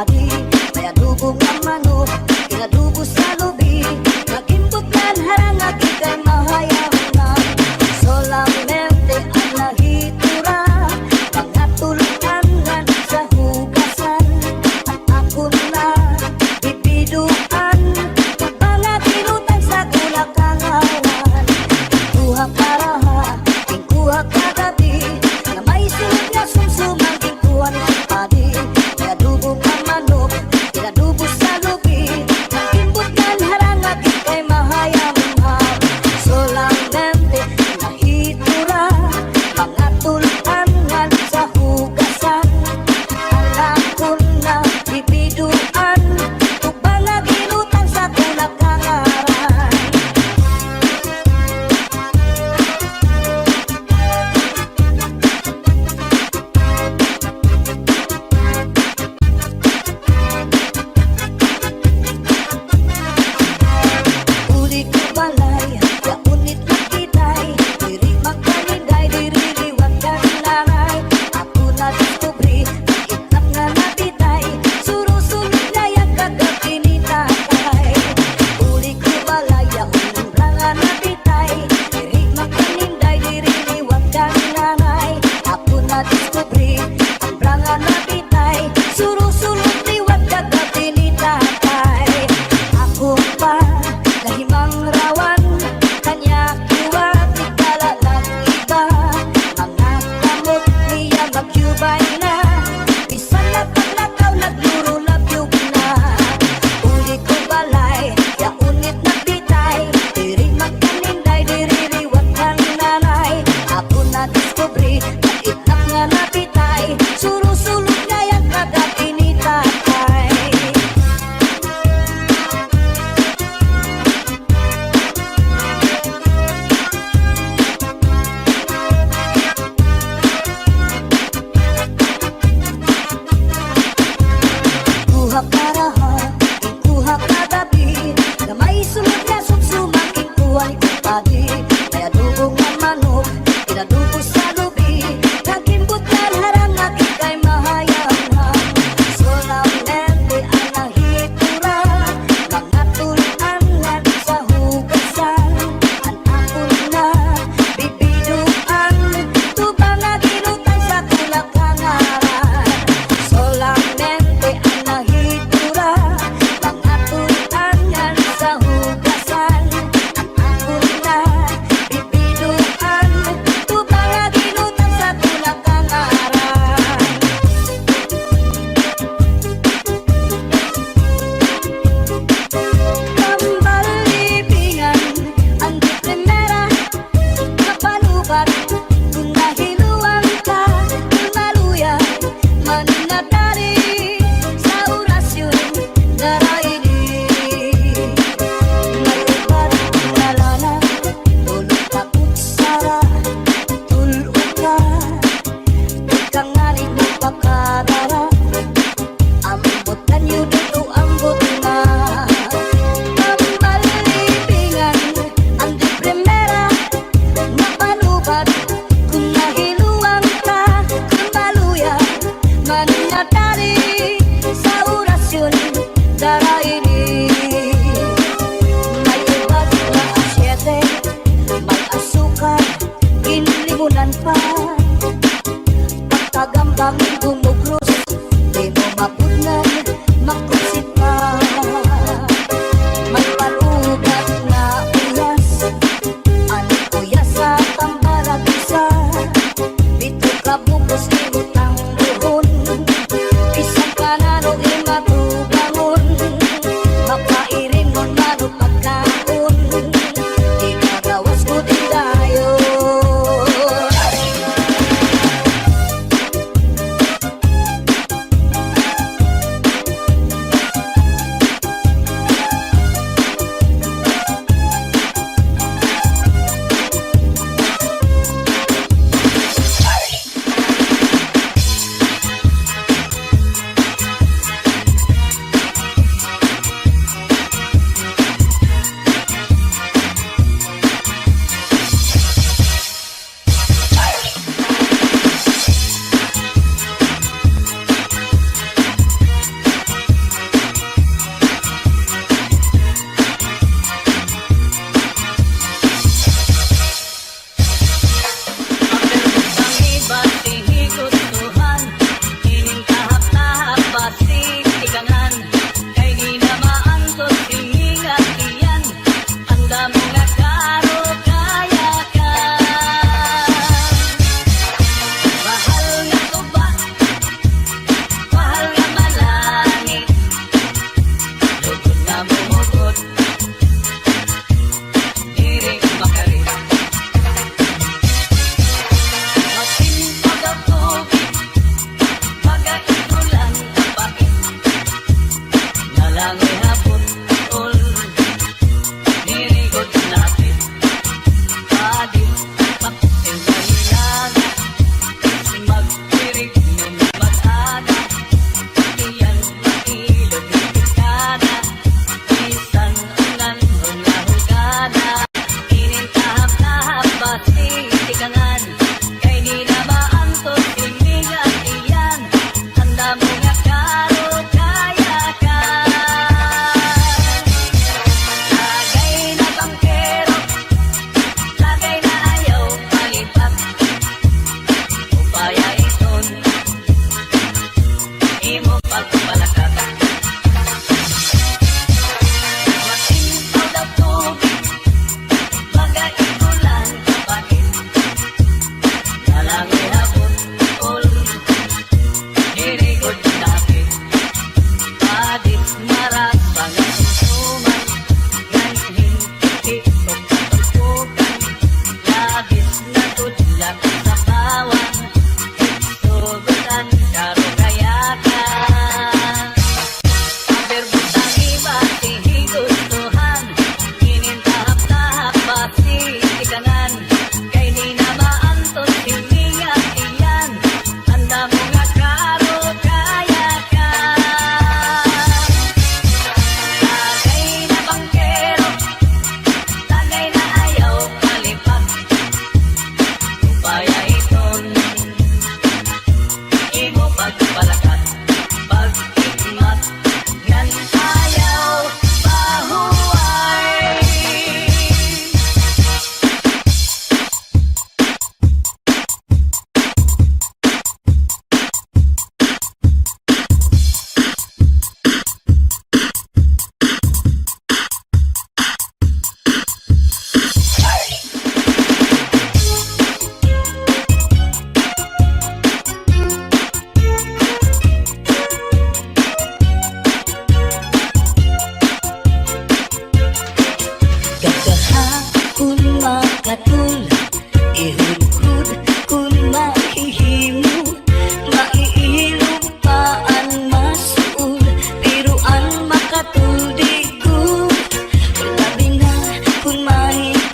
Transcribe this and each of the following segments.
padi, may adubo nga manok, kinadubo sa lubi, nagimbot nan harang at ikay mahayang na. Solamente ang nahitura, mga tulunan sa hugasan, at ako na ipiduan, mga tinutang sa kulakangawan. Kuha karaha, kuha kagabi, na may silid nga sumsumang kuha ng padi, may adubo nga manok,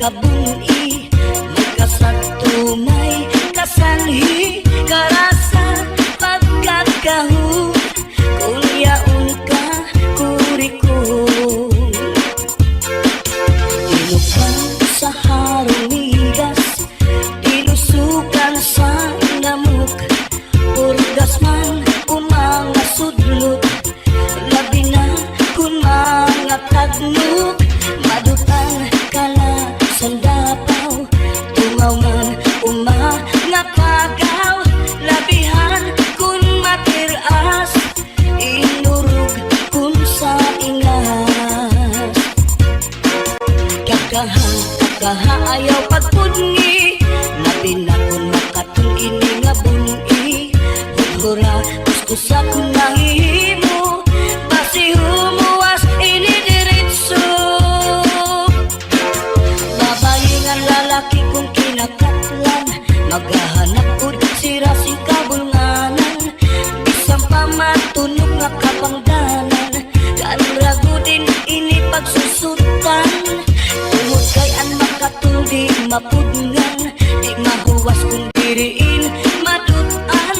kabuni, may kasagto, may kasanhi, karasa pagkakahon, kung yaon ka kurikon. Tinukan sa harunigas, tinusukan sa namuk, purgas man umanga sudlot, labi na kun mga tagnok, madutang kala sandapaw, tumaw man umanga pagaw, labihan kun matiras, inurog kun sa ingas. Kakaha ayaw pagpudngi, labi na kun makatung ini nga bungi, hudhura kuskusa kun nahihimo, basi humuwas ini diretso. Babae nga lalaki kung kinakatlan, maghahanap ud sira sing kabulnganan, bisang pamatunog nga kapangdanan, kanrago din ini pagsusutan, tungod kay an makatuldi mapudngan, di mahuwas kung diriin madutan,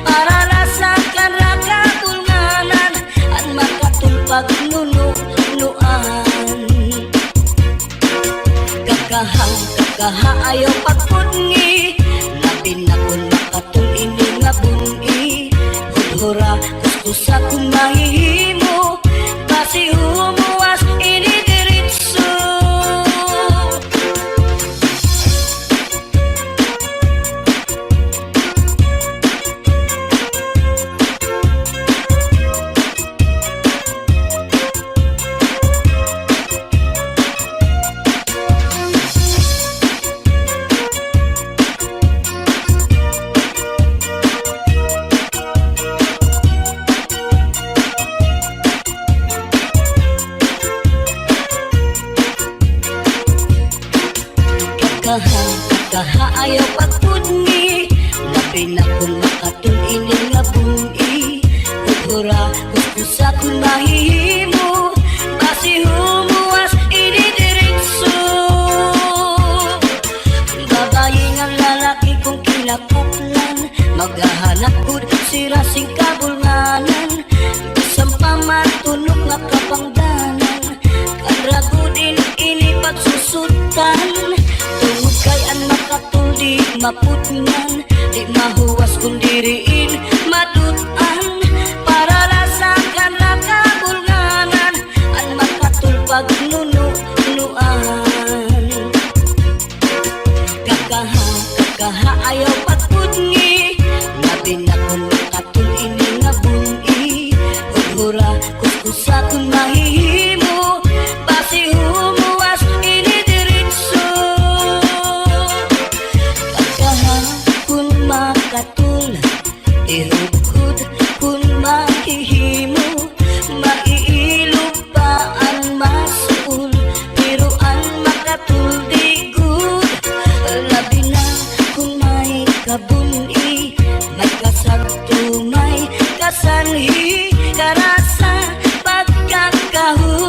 para rasakan raka bulnganan, an makatulpag nunuan. Kakaha ayaw pagpudngi, labi na kun makatul ini nga bungi, hudhura kuskusa kung mahihimo, basi humuwas ini diretso. Kakaha ayaw pagpudngi, labi na kung makatul ini nga bungi, hudhura kuskusa kung mahihimo, basi humuwas ini diretso. Babae nga lalaki kung kinakatlan, maghahanap ud sira sing kabulnganan, bisang pamatunog nga kapangdanan, kanrago din ini pagsusutan, tungod kay an makatuldi mapudngan, di mahuwas kung diriin madutan, para rasakan na kabulnganan, an makatulpag nunuan. Kakaha ayaw pagpudngi, labi na kung makatul ini nga bungi, hudhura kuskusa kung mahihimo, basi humuwas ini diretso. Kakaha kun makatul, irughud kun mahihimo, maiilog pa ang masul, pero ang makatul di good, labi na kung may kabuni, may kasagto, may kasanhi, karasa pagkakahon.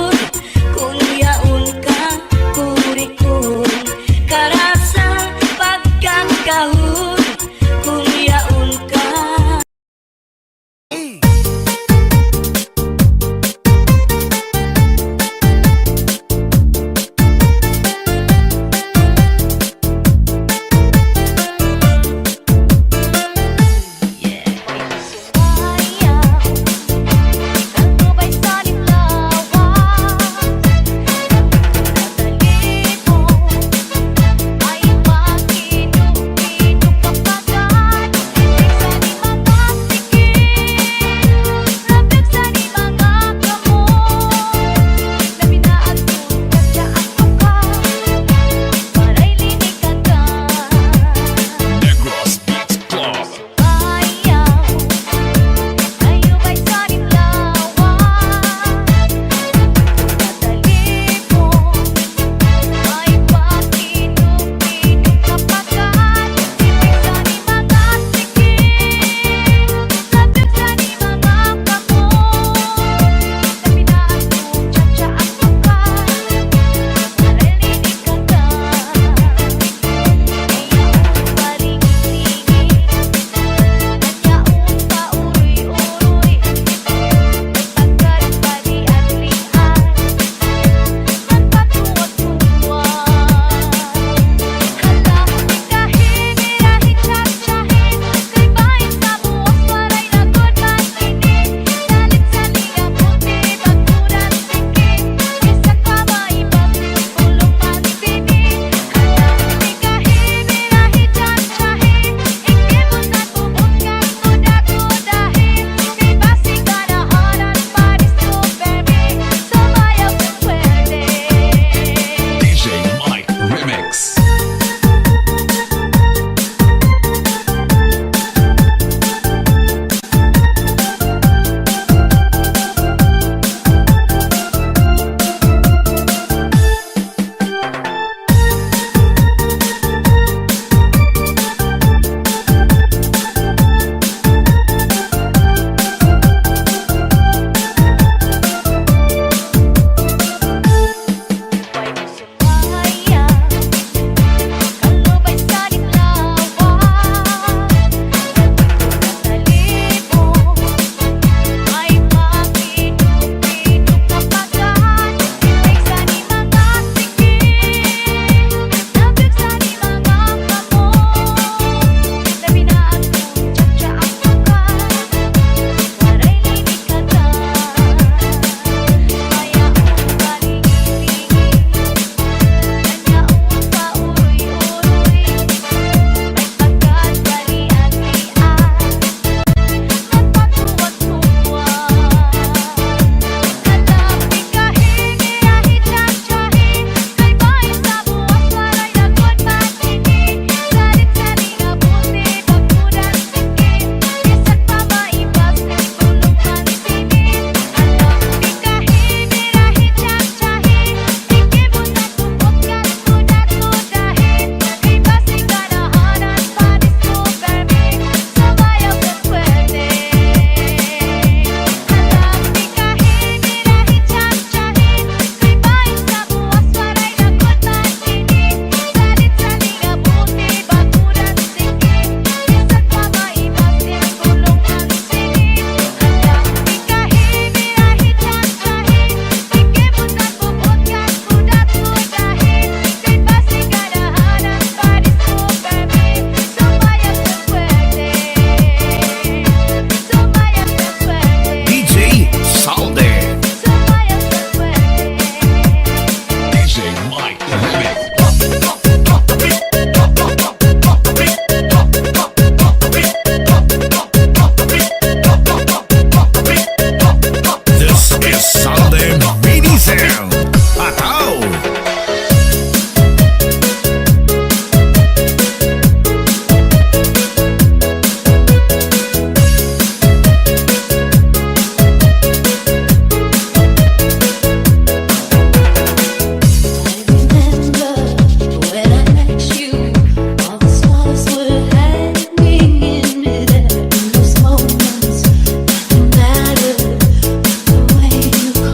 Salden Binisel atau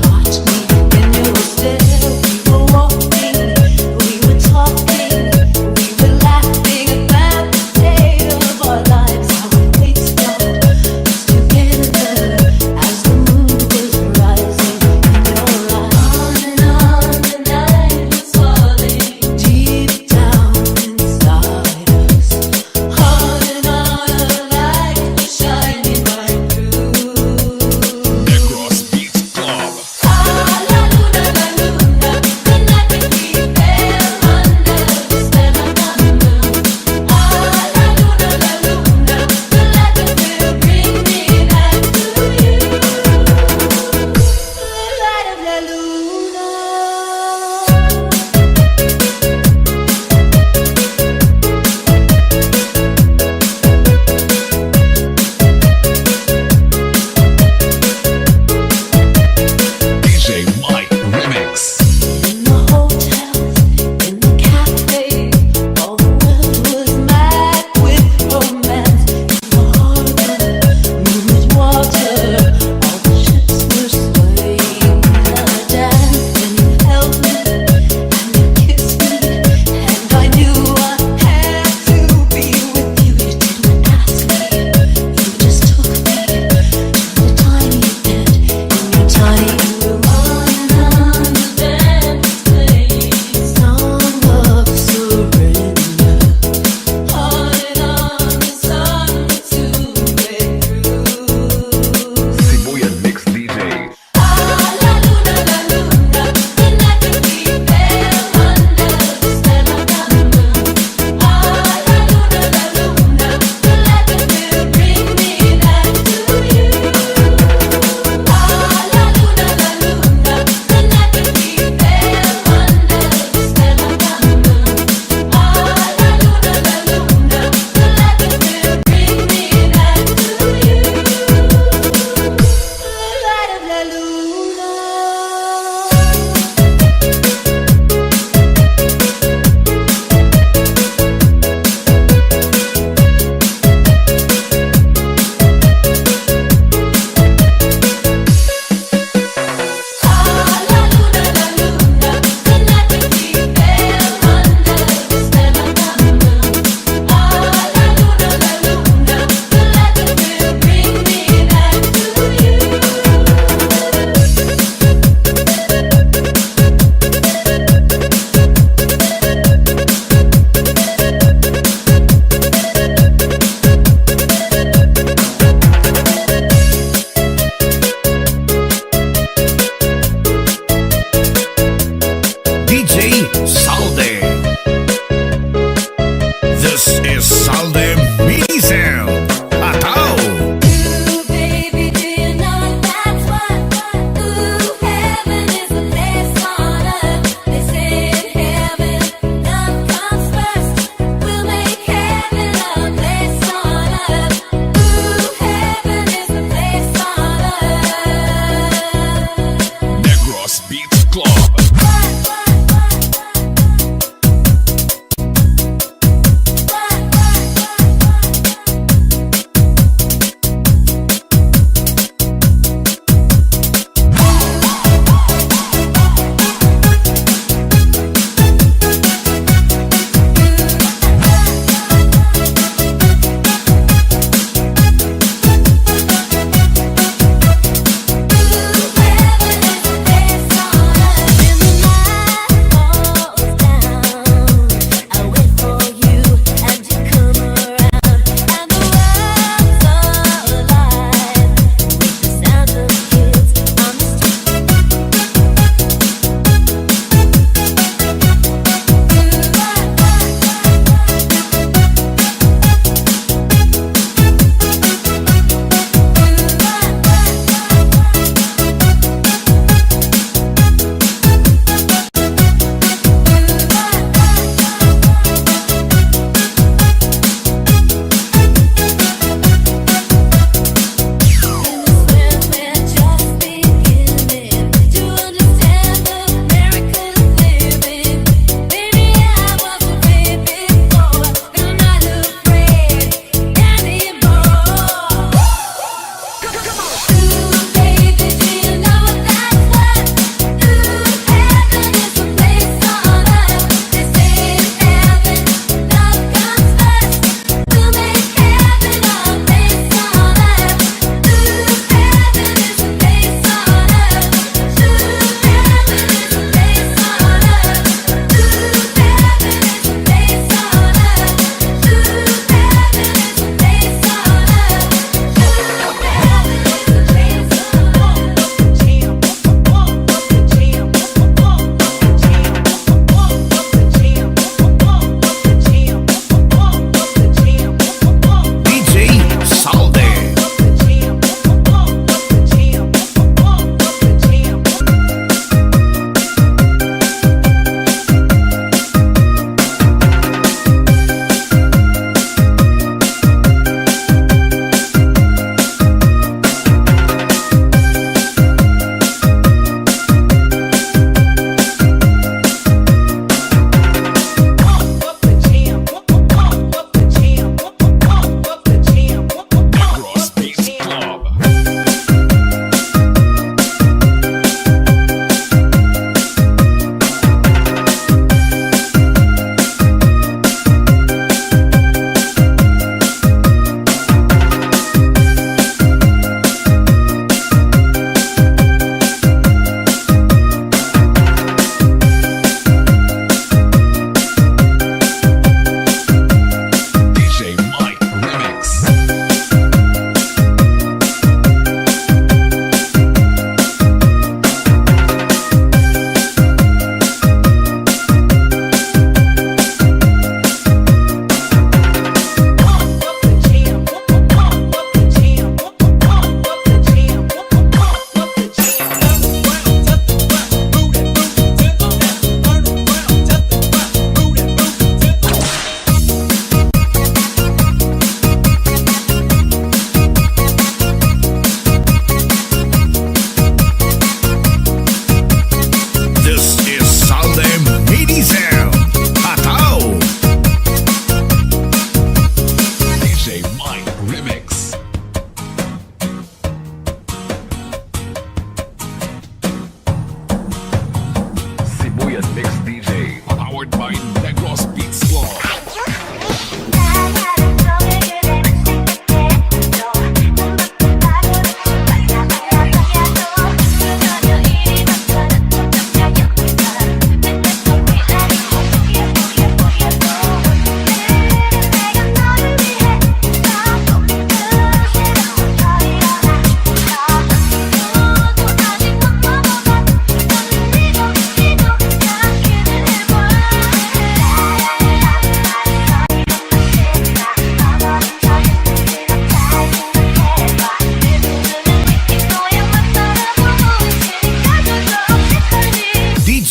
Caught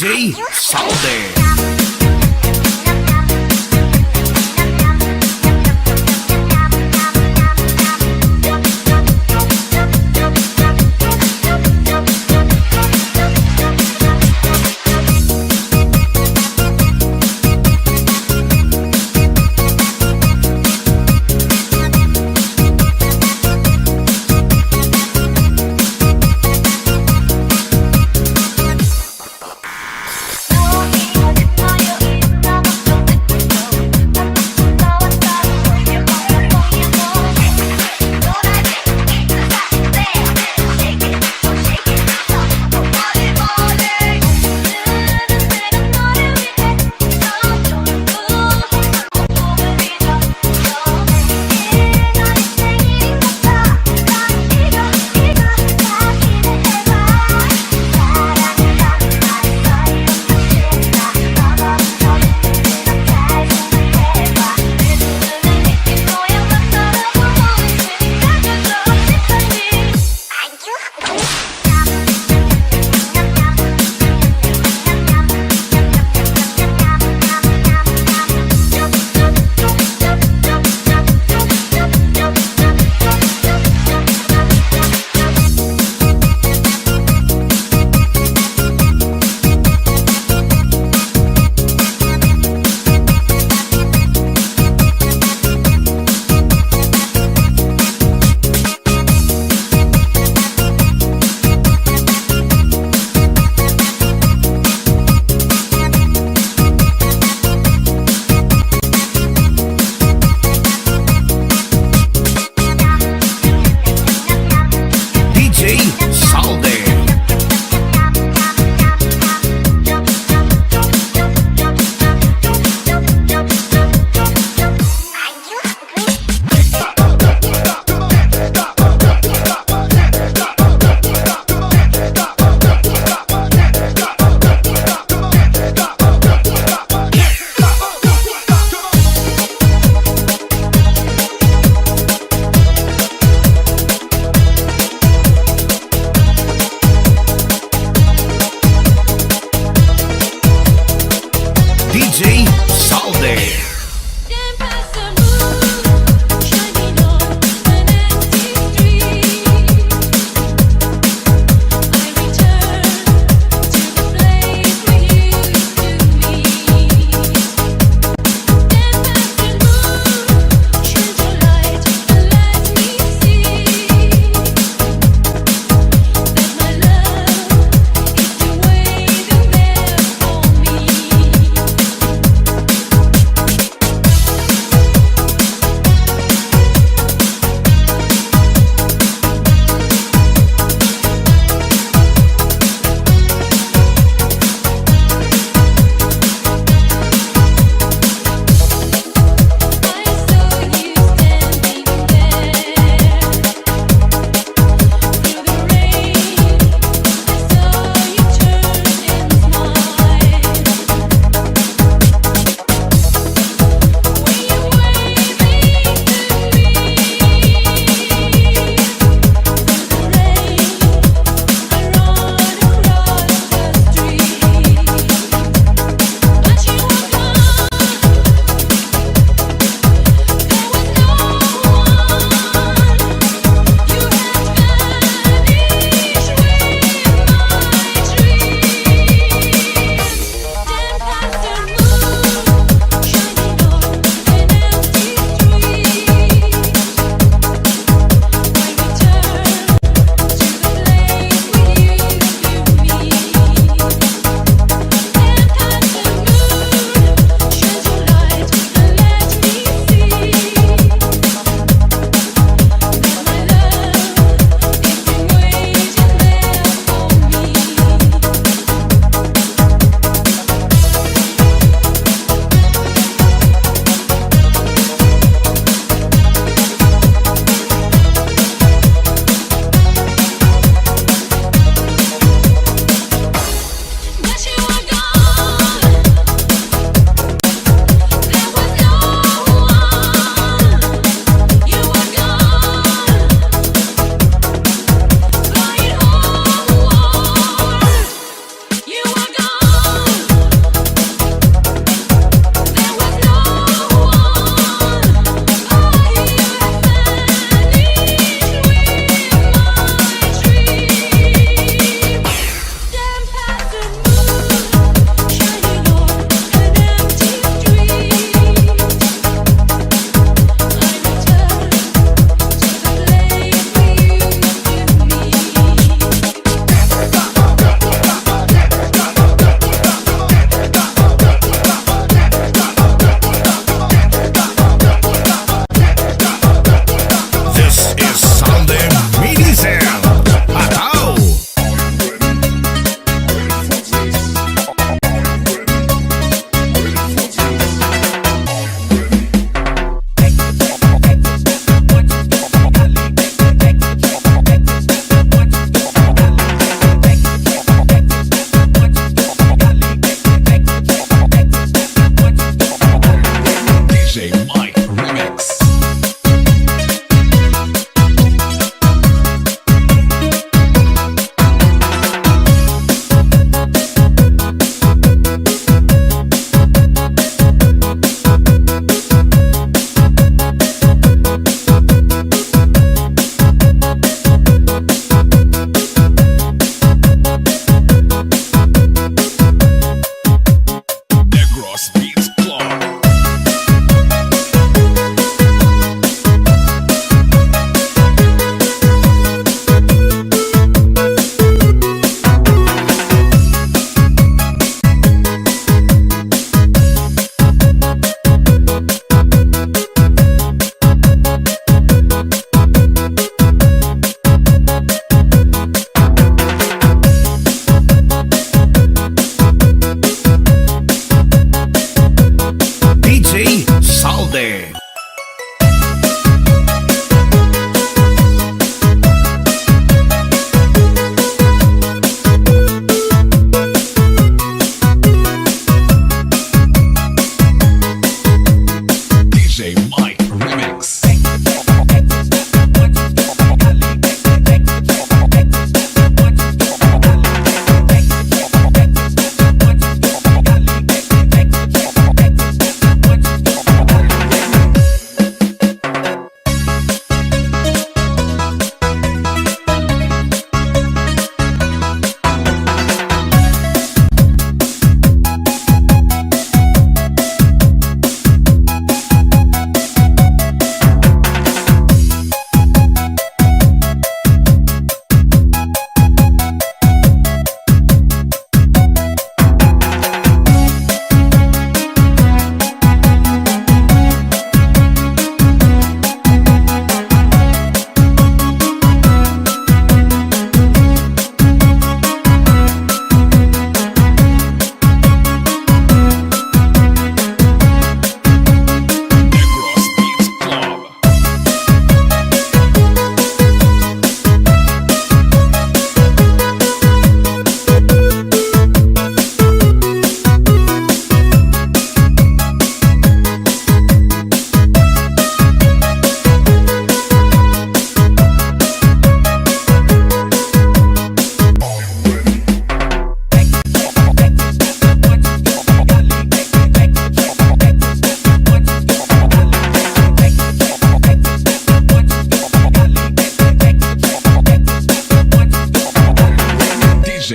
DJ Salde.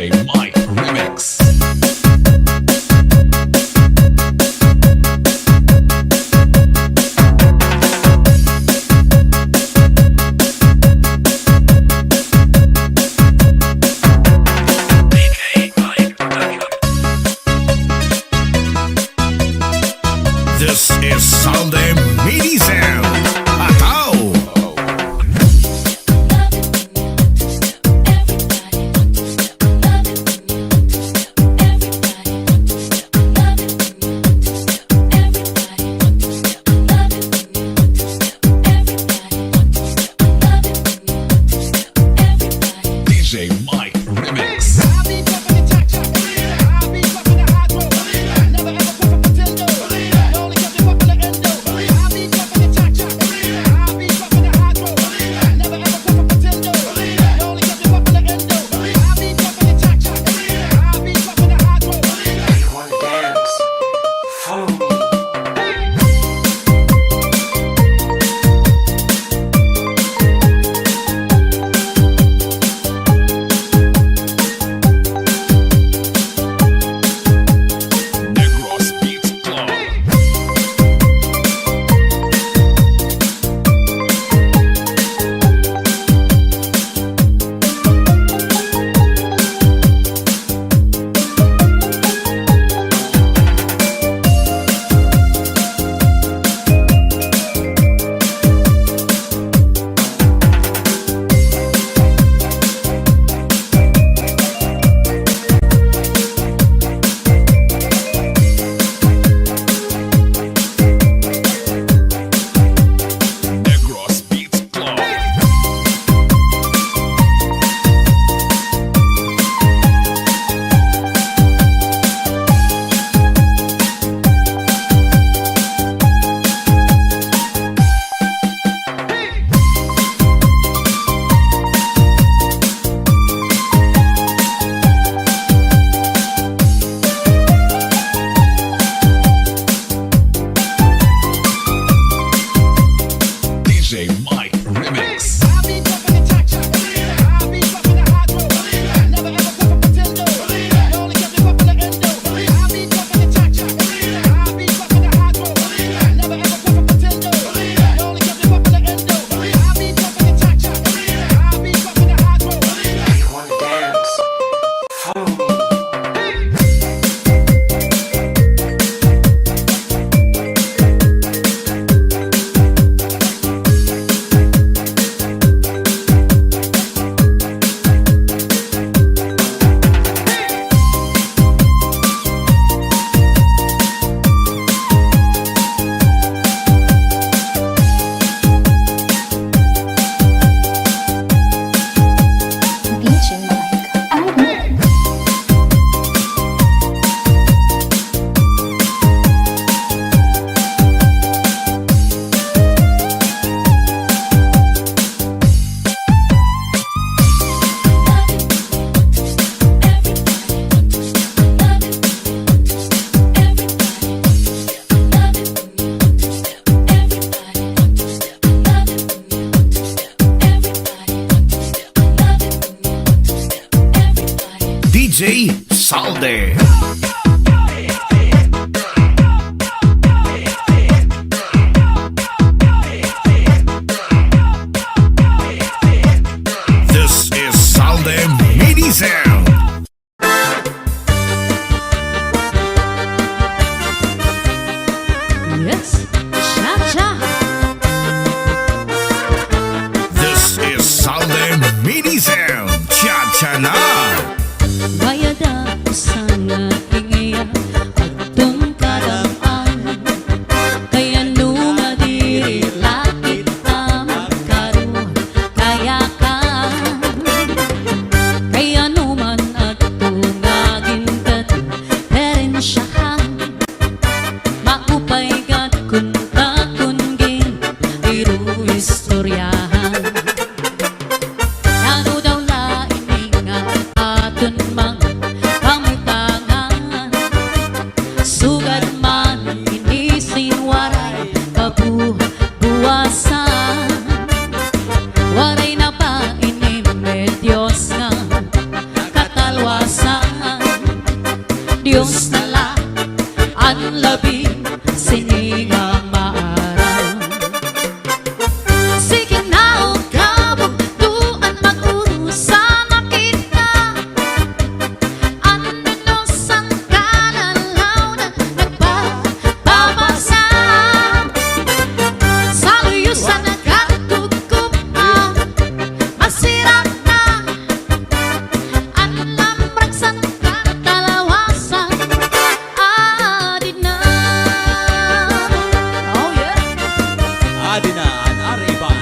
DJ Mike Remix. This is Sunday Mini Sound. Ataw! DJ Mike Remix. Negros Beats Club. Negros Beats Club. DJ Mike Remix. DJ Mike, I'm in. DJ Salde. This is Salde Mini Sound. Yes, cha-cha. This is Salde Mini Sound. Cha-cha na. Bayada sana ingaya atong karaan kaya nunga diri lakit na magkaroon kaya ka kaya numan atong aging katu herensyahan maupay kat kun takun gin iru istoryahan Ano daw lain nga aton mga kamutangan Diyos nala ang labi siningang maarang. Sige na o kabog tuan mag-urusan na kita. Ang binusan kalalaw na nagpapabasa. Sa luyusan nagkatukup ang masira na. Ang lambragsan katalawasan adi na. Oh yeah. Adi na ang ariban.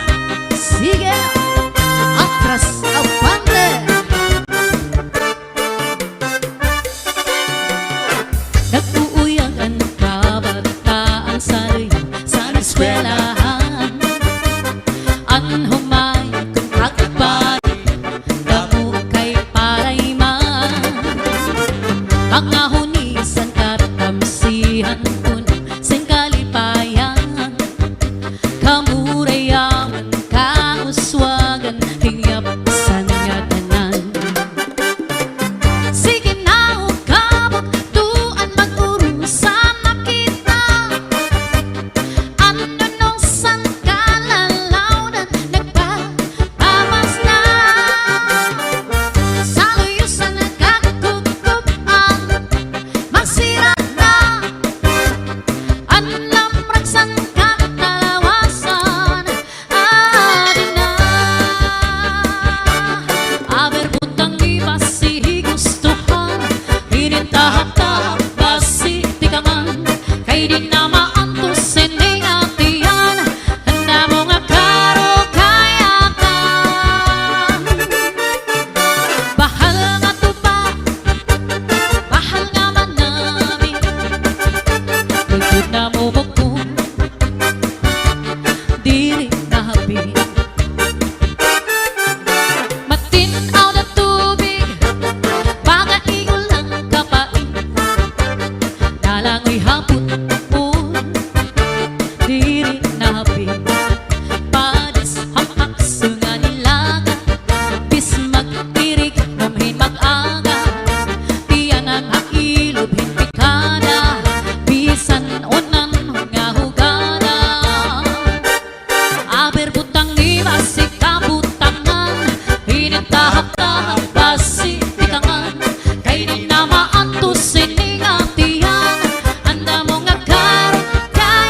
Sige, atras avante. Nagpuuyang ang kabataan sa eskwelahan. Ang humay kung kakbay, damo kay parayman. Mga hunisan katamsihan kun sing kalipayan. Kamurayaman, kauswagan, hingyap sa niya tanan. Sige na o kabog tuan mag-urusan na kita. Ano nung san kalalaw na nagpapamas na. Sa luyusan nagkakukup ang masira na. Ang lamragsan katalawasan adi na. Aber butang di basi gustuhan, hinintahap-tahap basi tikaman. Kay di na maantos sending atiyan, handa mo nga karo kayakan. Bahal nga tupa, bahal nga manami. Tugtog na mo bukong, dili na habi. Matinaw na tubig, baga iulang kapain. Dalangoy hapon un, dili na habi. Padis hamak sunga nilaga, bis magtirig namhin mag-aga. Tiyan ang hailog himpikana, bisan unan nga hugana. Aber butang ni basi kabutangan, hinintahap-tahap basi tikangan. Kay di na maantos sining atiyan, anda mo nga kayakan.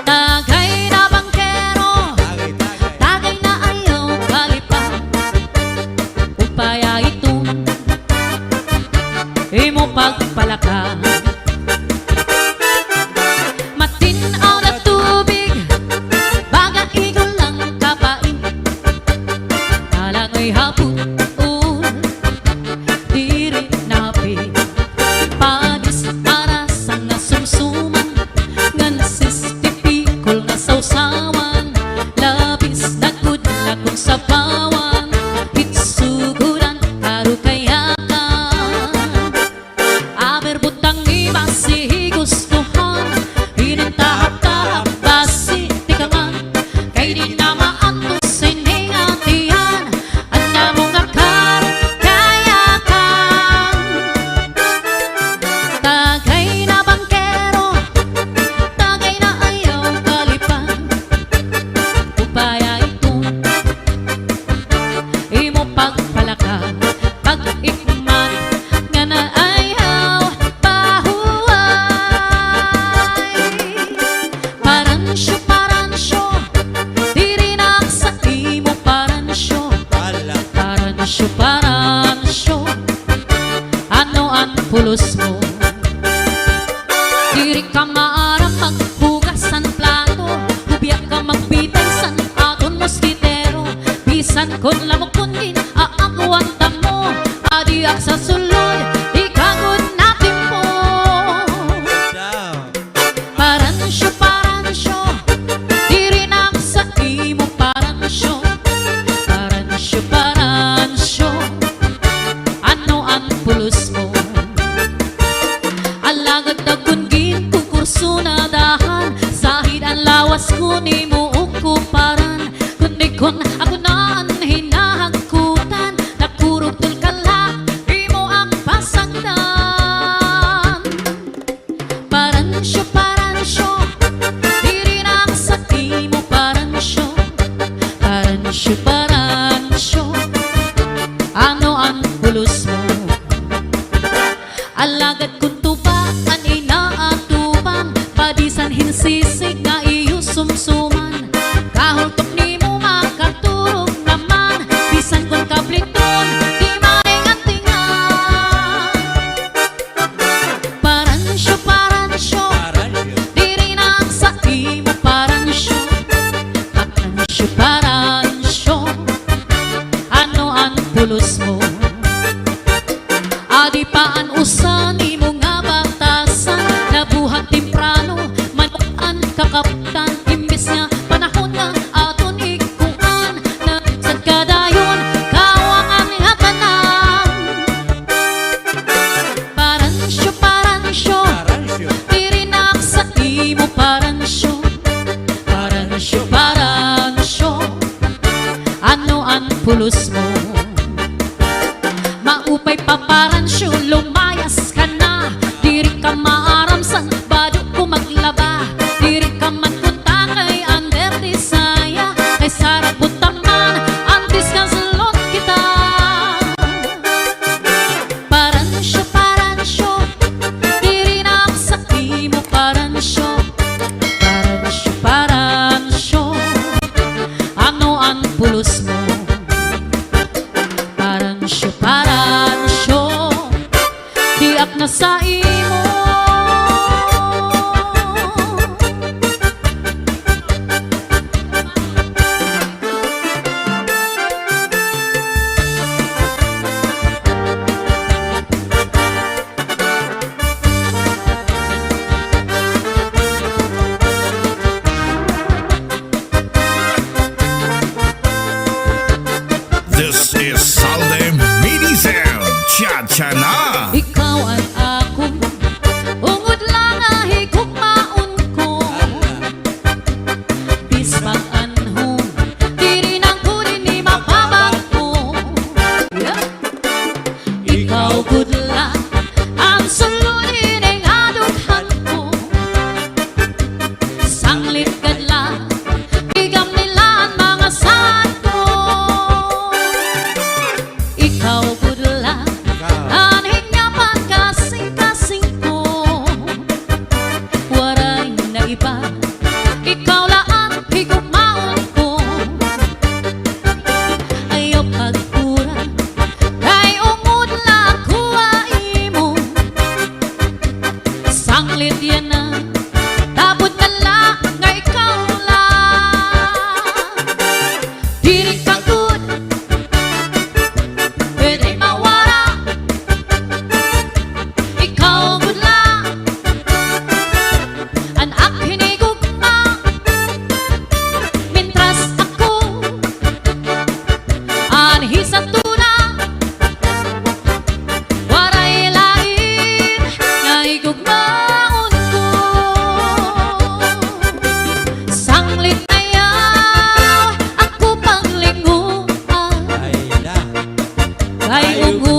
Tagay na bangkero, Tagay-tagay. tagay na ayaw kalipan. Upaya ito, imo pagpalakan. Matinaw na tubig, baga igol lang kapain. Talangoy hapon un, diri napi. Padis arasang na sumsuman, ngan sistipikol na sausawan. Labis na kudla kung sabawan, itsuguran karo kayakan. Aber butang ni basi gustuhan, hinintahap-tahap basi tikangan. Kay di na maantos sining atiyan, anda mo nga kayakan. Tagay na bangkero, tagay na ayaw kalipan. Upaya ito, imo pagpalakan. Pag-ikman nga na ayaw pahuway. Paransyo, diri na sa imo paransyo. Ala. Paransyo, ano ang pulos mo? Diri ka maarang maghugasan plato, hubiyak ka magbitay san aton moskitero. Bisan kon lamok kundin aakwanta mo, adiak sa sulod, ikagod natin mo. Down. Paransyo, diri na sa imo paransyo. Paransyo, ano ang pulos mo? Ano ang pulos mo? Alagad kung tubakan inaatubang, padisan hinsisig na iyo sumsuman. Kahultok ni mo makaturog naman, bisan kung kabliton di maringan-tingan. Paransyo, paransyo, diri na sa imo paransyo. Paransyo, paransyo, ano ang pulos mo? Adi paan usan imo nga batasan, nabuhat timprano manukan kakaptan. Imbis nga panahon nga aton ikuan, nagsad kadayon kawangan nga tanan. Paransyo, paransyo, tirinak sa imo paransyo. Paransyo, paransyo, ano ang pulos mo? Maupay paparansyo, lumayas ka na. Diri ka maaramsan, bado ko maglaba. Diri ka man punta kay under desaya, kay sarap butaman, antis ka salot kita. Paransyo, paransyo, diri na sa imo paransyo. Paransyo, paransyo, ano ang pulos mo? Paransyo, paransyo, diak na sa imo. This is Salde Mini Sound. Cha-cha na! Ikaw ang akong ungod lang ahigog maun ko. Bismag anhong diri nang kunin ni mapabago. Ikaw good lang ang sulunin ng adughan ko. Sanglit kadla bigam nila ang mga saan ko. Ikaw good lang anhing nga pagkasing-kasing ko. Waray na iba, ikaw lang higugmaon ko. Ayaw pagkurang, kay ungod lang kuwain mo. Sanglit yan na, tabot na lang nga ikaw lang. Diri ka good, pwede mawala. Ikaw good lang, anak hinigugma. Mintras ako anhi sa tuna, waray lain nga higugmaon ko. Sanglit na yaw ako panglinguan, kay ungod